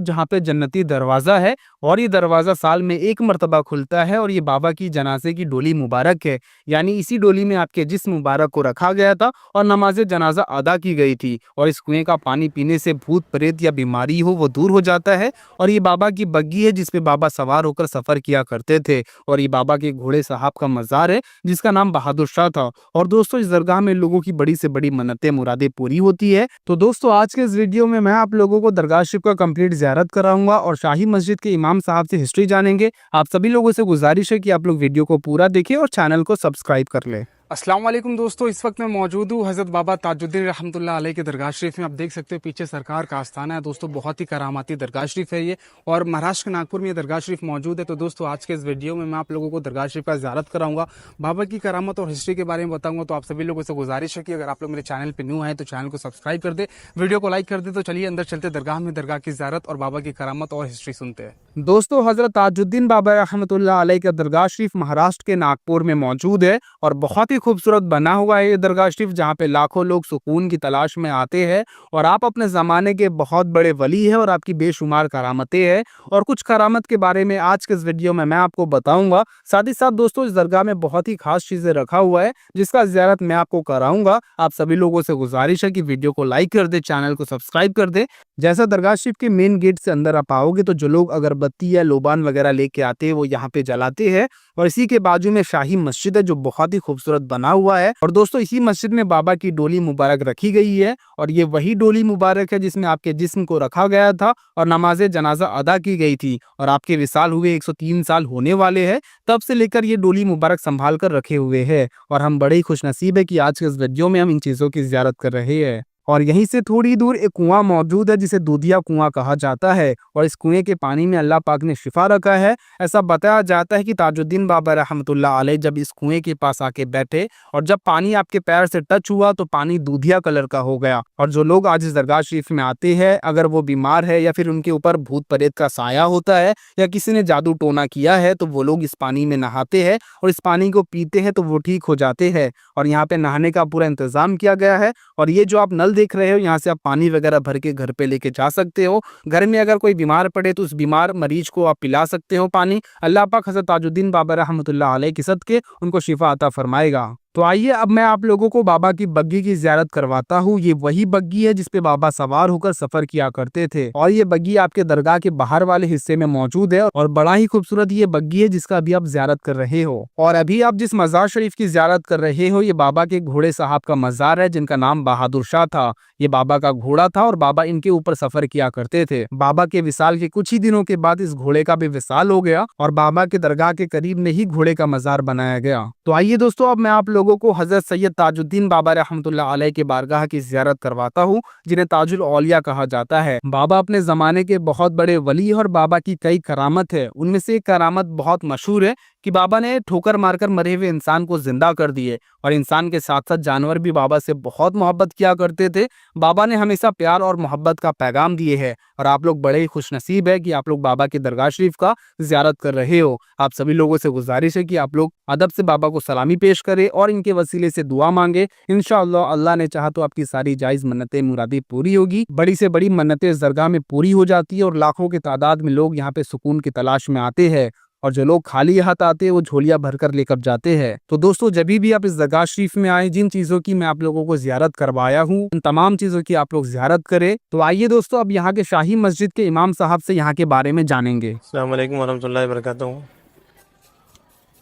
जहाँ पे जन्नती दरवाज़ा है और ये दरवाज़ा साल में एक मरतबा खुलता है और ये बाबा की जनाजे की डोली मुबारक है। यानी इसी डोली में आपके जिस्म मुबारक को रखा गया था और नमाज जनाजा अदा की गई थी। और इस कुएं का पानी पीने से भूत प्रेत या बीमारी हो वो दूर हो जाता है। और ये बाबा की बग्गी है जिसपे बाबा सवार होकर सफ़र किया करते थे। और ये बाबा के घोड़े साहब का मज़ार है जिसका नाम बहादुर शाह था। और दोस्तों इस दरगाह में लोगों की बड़ी से बड़ी मन्नतें मुरादें पूरी होती है। तो दोस्तों आज के इस वीडियो में मैं आप लोगों को दरगाह शरीफ का कंप्लीट ज़ियारत कराऊंगा और शाही मस्जिद के इमाम साहब से हिस्ट्री जानेंगे। आप सभी लोगों से गुजारिश है कि आप लोग वीडियो को पूरा देखें और चैनल को सब्सक्राइब कर लें। अस्सलाम वालेकुम दोस्तों, इस वक्त मैं मौजूद हूँ हज़रत बाबा ताजुद्दीन रहमतुल्लाह अलैह के दरगाह शरीफ में। आप देख सकते हैं पीछे सरकार का आस्थाना है दोस्तों, बहुत ही करामाती दरगाह शरीफ है ये और महाराष्ट्र के नागपुर में ये दरगाह शरीफ मौजूद है। तो दोस्तों आज के इस वीडियो में मैं आप लोगों को दरगाह शरीफ का ज़ियारत कराऊंगा, बाबा की करामत और हिस्ट्री के बारे में बताऊंगा। तो आप सभी लोगों से गुजारिश है कि अगर आप लोग मेरे चैनल पर न्यू आए तो चैनल को सब्सक्राइब कर दे, वीडियो को लाइक कर दे। तो चलिए अंदर चलते दरगाह में, दरगाह की ज़ियारत और बाबा की करामत और हिस्ट्री सुनते हैं। दोस्तों हज़रत ताजुद्दीन बाबा रहमतुल्लाह अलैह का दरगाह शरीफ महाराष्ट्र के नागपुर में मौजूद है और बहुत ही खूबसूरत बना हुआ है ये दरगाह शरीफ, जहाँ पे लाखों लोग सुकून की तलाश में आते हैं। और आप अपने ज़माने के बहुत बड़े वली हैं और आपकी बेशुमार करामतें हैं। और कुछ करामत के बारे में आज के इस वीडियो में मैं आपको बताऊंगा। साथ ही साथ दोस्तों इस दरगाह में बहुत ही खास चीज़ें रखा हुआ है जिसका ज़ियारत मैं आपको कराऊंगा। आप सभी लोगों से गुजारिश है कि वीडियो को लाइक कर दे, चैनल को सब्सक्राइब कर दे। जैसा दरगाह शरीफ के मेन गेट से अंदर आप आओगे तो जो लोग अगरबत्ती या लोबान वगैरह लेके आते हैं वो यहाँ पे जलाते हैं। और इसी के बाजू में शाही मस्जिद है जो बहुत ही खूबसूरत बना हुआ है। और दोस्तों इसी मस्जिद में बाबा की डोली मुबारक रखी गई है और ये वही डोली मुबारक है जिसमें आपके जिस्म को रखा गया था और नमाज जनाजा अदा की गई थी। और आपके विसाल हुए 103 साल होने वाले हैं, तब से लेकर ये डोली मुबारक संभाल कर रखे हुए हैं। और हम बड़े ही खुशनसीब है कि आज के इस वीडियो में हम इन चीज़ों की ज़ियारत कर रहे हैं। और यहीं से थोड़ी दूर एक कुआं मौजूद है जिसे दूधिया कुआं कहा जाता है। और इस कुएं के पानी में अल्लाह पाक ने शिफा रखा है। ऐसा बताया जाता है कि ताजुद्दीन बाबा रहमतुल्लाह अलैह जब इस कुएं के पास आके बैठे और जब पानी आपके पैर से टच हुआ तो पानी दूधिया कलर का हो गया। और जो लोग आज इस दरगाह शरीफ में आते हैं, अगर वो बीमार है या फिर उनके ऊपर भूत प्रेत का साया होता है या किसी ने जादू टोना किया है, तो वो लोग इस पानी में नहाते हैं और इस पानी को पीते हैं तो वो ठीक हो जाते हैं। और यहाँ पे नहाने का पूरा इंतजाम किया गया है। और ये जो आप नल देख रहे हो, यहाँ से आप पानी वगैरह भर के घर पे लेके जा सकते हो। घर में अगर कोई बीमार पड़े तो उस बीमार मरीज को आप पिला सकते हो पानी। अल्लाह पाक हज़रत ताजुद्दीन बाबा रहमतुल्लाह अलैह की सदके उनको शिफा अता फरमाएगा। तो आइए अब मैं आप लोगों को बाबा की बग्गी की ज़ियारत करवाता हूँ। ये वही बग्गी है जिसपे बाबा सवार होकर सफर किया करते थे। और ये बग्गी आपके दरगाह के बाहर वाले हिस्से में मौजूद है और बड़ा ही खूबसूरत ये बग्गी है जिसका अभी आप ज़ियारत कर रहे हो। और अभी आप जिस मज़ार शरीफ की ज़ियारत कर रहे हो ये बाबा के घोड़े साहब का मज़ार है जिनका नाम बहादुर शाह था। ये बाबा का घोड़ा था और बाबा इनके ऊपर सफर किया करते थे। बाबा के विसाल के कुछ ही दिनों के बाद इस घोड़े का भी विसाल हो गया और बाबा के दरगाह के करीब में ही घोड़े का मज़ार बनाया गया। तो आइए दोस्तों अब मैं आप लोगों को हज़रत सैयद ताजुद्दीन बाबा रहमतुल्लाह अलैह के बारगाह की ज़ियारत करवाता हूँ, जिन्हें ताजुल औलिया कहा जाता है। बाबा अपने ज़माने के बहुत बड़े वली है और बाबा की कई करामत है। उनमें से एक करामत बहुत मशहूर है कि बाबा ने ठोकर मारकर मरे हुए इंसान को जिंदा कर दिए। और इंसान के साथ साथ जानवर भी बाबा से बहुत मोहब्बत किया करते थे। बाबा ने हमेशा प्यार और मोहब्बत का पैगाम दिए हैं। और आप लोग बड़े ही खुशनसीब है कि आप लोग बाबा के दरगाह शरीफ का ज़ियारत कर रहे हो। आप सभी लोगों से गुजारिश है कि आप लोग अदब से बाबा को सलामी पेश करें और इनके वसीले से दुआ मांगे। इंशाअल्लाह अल्लाह ने चाहा तो आपकी सारी जायज़ मन्नतें मुरादें पूरी होगी। बड़ी से बड़ी मन्नतें इस दरगाह में पूरी हो जाती है और लाखों की तादाद में लोग यहाँ पे सुकून की तलाश में आते हैं। और जो लोग खाली हाथ आते हैं वो झोलियां भरकर लेकर जाते हैं। तो दोस्तों जब भी आप इस दरगाह शरीफ में आए, जिन चीज़ों की मैं आप लोगों को ज़ियारत करवाया हूँ उन तमाम चीज़ों की आप लोग ज़ियारत करें। तो आइए दोस्तों अब यहाँ के शाही मस्जिद के इमाम साहब से यहाँ के बारे में जानेंगे। अस्सलाम वालेकुम वरहमतुल्लाहि वबरकातुहू।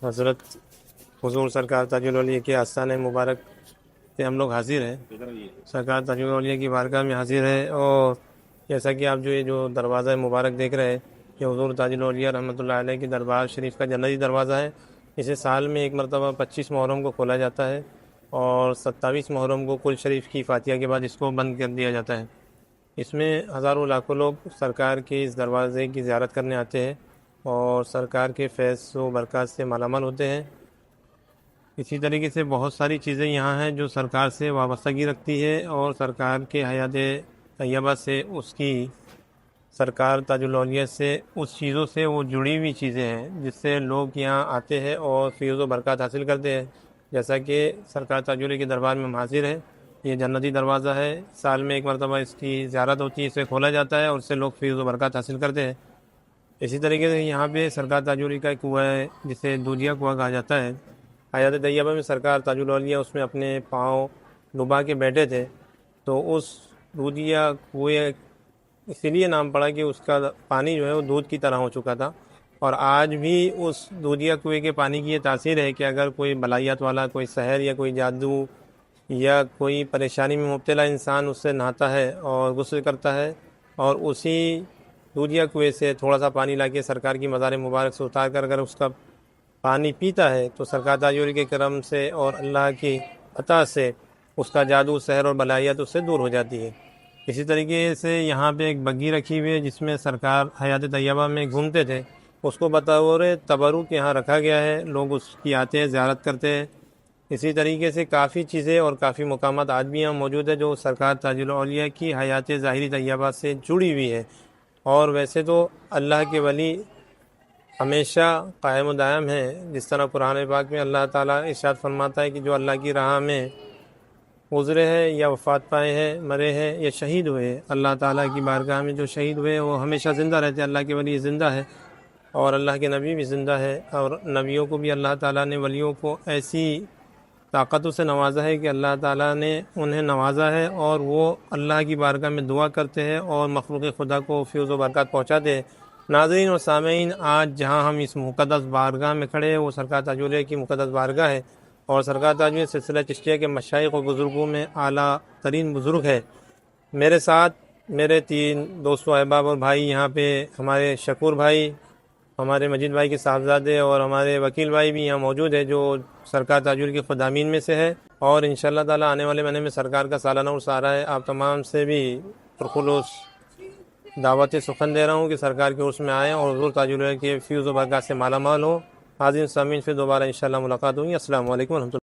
हज़रत हुज़ूर सरकार ताजुल औलिया के आस्थान मुबारक से हम लोग हाजिर हैं। सरकार ताजुल औलिया की बारगाह में हाजिर है। और जैसा कि आप ये जो दरवाज़ा मुबारक देख रहे हैं, ये हुज़ूर ताजुल औलिया रहमतुल्लाह अलैह की दरबार शरीफ का जन्नती दरवाज़ा है। इसे साल में एक मरतबा 25 मुहर्रम को खोला जाता है और 27 मुहर्रम को कुल शरीफ की फातिहा के बाद इसको बंद कर दिया जाता है। इसमें हज़ारों लाखों लोग सरकार के इस दरवाज़े की ज़ियारत करने आते हैं और सरकार के फैज़ व बरक़ात से मालामाल होते हैं। इसी तरीके से बहुत सारी चीज़ें यहाँ हैं जो सरकार से वाबस्तगी रखती है और सरकार के हयात तैयबा से उसकी सरकार ताजुल औलिया से उस चीज़ों से वो जुड़ी हुई चीज़ें हैं जिससे लोग यहाँ आते हैं और फ़ैज़ व बरक़ात हासिल करते हैं। जैसा कि सरकार ताजुल के दरबार में हम हाजिर हैं یہ جنتی دروازہ ہے، سال میں ایک مرتبہ اس کی زیارت ہوتی ہے، اسے کھولا جاتا ہے اور اس سے لوگ فیض و برکات حاصل کرتے ہیں۔ اسی طریقے سے یہاں پہ سرکار تاج الاولیاء کا ایک کنواں ہے جسے دودھیا کنواں کہا جاتا ہے۔ حیات طیبہ میں سرکار تاج الاولیاء اس میں اپنے پاؤں ڈبا کے بیٹھے تھے، تو اس دودھیا کنویں اسی لیے نام پڑا کہ اس کا پانی جو ہے وہ دودھ کی طرح ہو چکا تھا، اور آج بھی اس دودھیا کنویں کے پانی کی یہ تاثیر ہے کہ اگر کوئی بلائیات والا، کوئی سحر یا کوئی جادو یا کوئی پریشانی میں مبتلا انسان اس سے نہاتا ہے اور غسل کرتا ہے، اور اسی دودھیا کنویں سے تھوڑا سا پانی لا کے سرکار کی مزار مبارک سے اتار کر اگر اس کا پانی پیتا ہے تو سرکار تاج الاولیاء کے کرم سے اور اللہ کی عطا سے اس کا جادو، سحر اور بلائیات اس سے دور ہو جاتی ہے۔ اسی طریقے سے یہاں پہ ایک بگھی رکھی ہوئی ہے جس میں سرکار حیات طیبہ میں گھومتے تھے، اس کو بطور تبرک یہاں رکھا گیا ہے، لوگ اس کی آتے ہیں، زیارت کرتے ہیں۔ اسی طریقے سے کافی چیزیں اور کافی مقامات آج بھی یہاں موجود ہے جو سرکار تاج الاولیاء کی حیات ظاہری طیبہ سے جڑی ہوئی ہے۔ اور ویسے تو اللہ کے ولی ہمیشہ قائم و دائم ہیں، جس طرح قرآن پاک میں اللہ تعالیٰ ارشاد فرماتا ہے کہ جو اللہ کی راہ میں گزرے ہیں یا وفات پائے ہیں، مرے ہیں یا شہید ہوئے ہیں، اللہ تعالیٰ کی بارگاہ میں جو شہید ہوئے ہیں وہ ہمیشہ زندہ رہتے ہیں۔ اللہ کے ولی زندہ ہے اور اللہ کے نبی بھی زندہ ہے، اور نبیوں کو بھی اللہ تعالیٰ نے ولیوں کو ایسی طاقتوں سے نوازا ہے کہ اللہ تعالیٰ نے انہیں نوازا ہے اور وہ اللہ کی بارگاہ میں دعا کرتے ہیں اور مخلوق خدا کو فیض و برکات پہنچاتے ہیں۔ ناظرین اور سامعین، آج جہاں ہم اس مقدس بارگاہ میں کھڑے ہیں وہ سرکار تاج الاولیاء کی مقدس بارگاہ ہے، اور سرکار تاج الاولیاء سلسلہ چشتیہ کے مشائخ و بزرگوں میں اعلیٰ ترین بزرگ ہے۔ میرے ساتھ میرے 3 دوست و احباب اور بھائی یہاں پہ، ہمارے شکور بھائی، ہمارے مجید بھائی کے صاحبزادے اور ہمارے وکیل بھائی بھی یہاں موجود ہے جو سرکار تاج الاولیاء کے خدامین میں سے ہے، اور انشاءاللہ تعالی آنے والے مہینے میں سرکار کا سالانہ عرس آ رہا ہے۔ آپ تمام سے بھی پرخلوص دعوت سخن دے رہا ہوں کہ سرکار کے عرس میں آئیں اور حضور تاج الاولیاء کے فیض و برکات سے مالا مال ہوں۔ حاضرین سامعین، پھر دوبارہ انشاءاللہ ملاقات ہوگی۔ السلام علیکم ورحمۃ اللہ۔